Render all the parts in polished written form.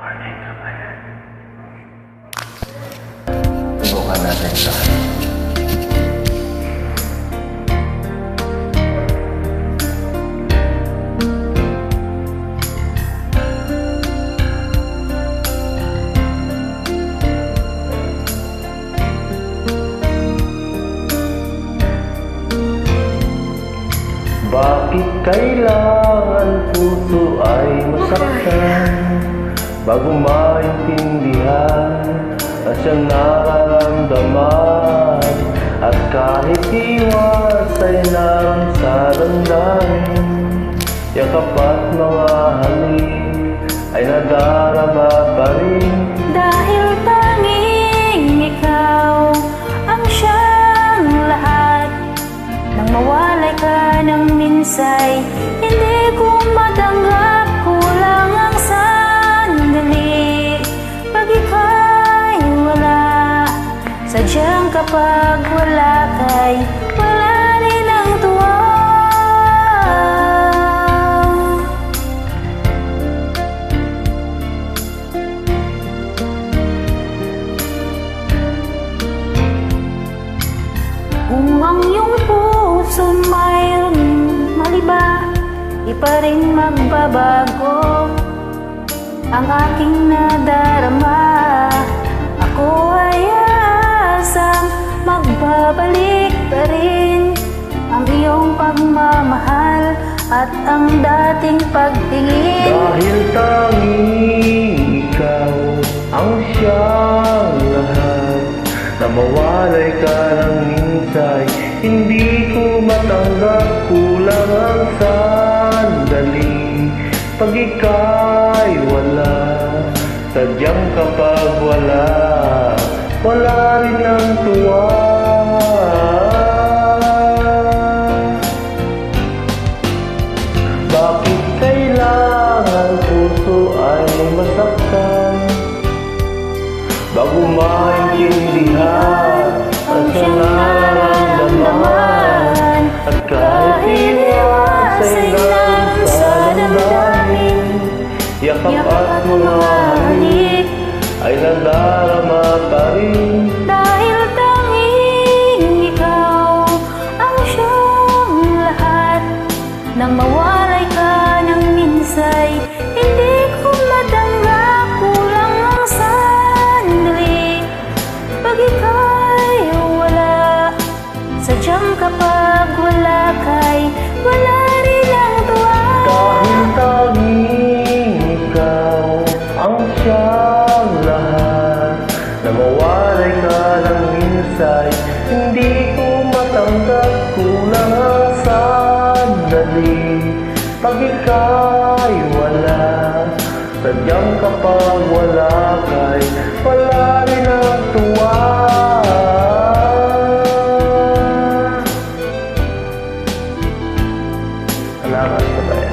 Morning kabayan. Subukan natin ito. Bakit kailangan puso ay masaktan bago maintindihan ang siyang nararamdaman? At kahit iwas ay naroon sa damdamin, yakap at mga halik ay nadarama pa rin. Dahil tanging ikaw ang siyang lahat, nang mawalay ka ng minsay, hindi ko matanggap, kulang ang sandali. Pag ika'y wala, sadyang kapag wala ka'y wala rin ang tuwa. Kung ang iyong puso mayroon maliba, di pa rin magbabago ang aking nadarama. Ako ay asang magbabalik pa rin ang iyong pagmamahal at ang dating pagtingin. Dahil tanging ikaw ang siyang lahat, na mawalay ka ng minsay, hindi ko matanggap, kulang ang sandali. Pag ika'y wala, sadyang kapag wala, wala rin ang tuwa. Bakit kailangan puso ay masaktan bago maintindihan ang siyang nararamdaman? At kahit iwas ay naroon sa damdamin, yakap at mga halik ay nadarama pa rin. Dahil tanging ikaw ang siyang lahat, nang mawalay ka ng minsay, hindi ko matanggap, kulang ang sandali. Pag ika'y wala, sadyang kapag wala ka'y wala rin ang tuwa. Dahil tanging ikaw ang siyang lahat, na mawalay ka ng minsay, hindi ko matanggap, kulang ang sandali. Pag ika'y wala, sadyang kapag wala ka'y wala rin ang tuwa. Salamat kabayan.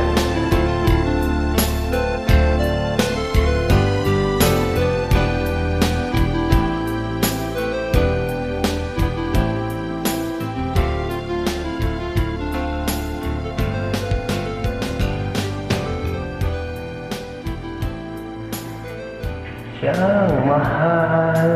Siyang mahal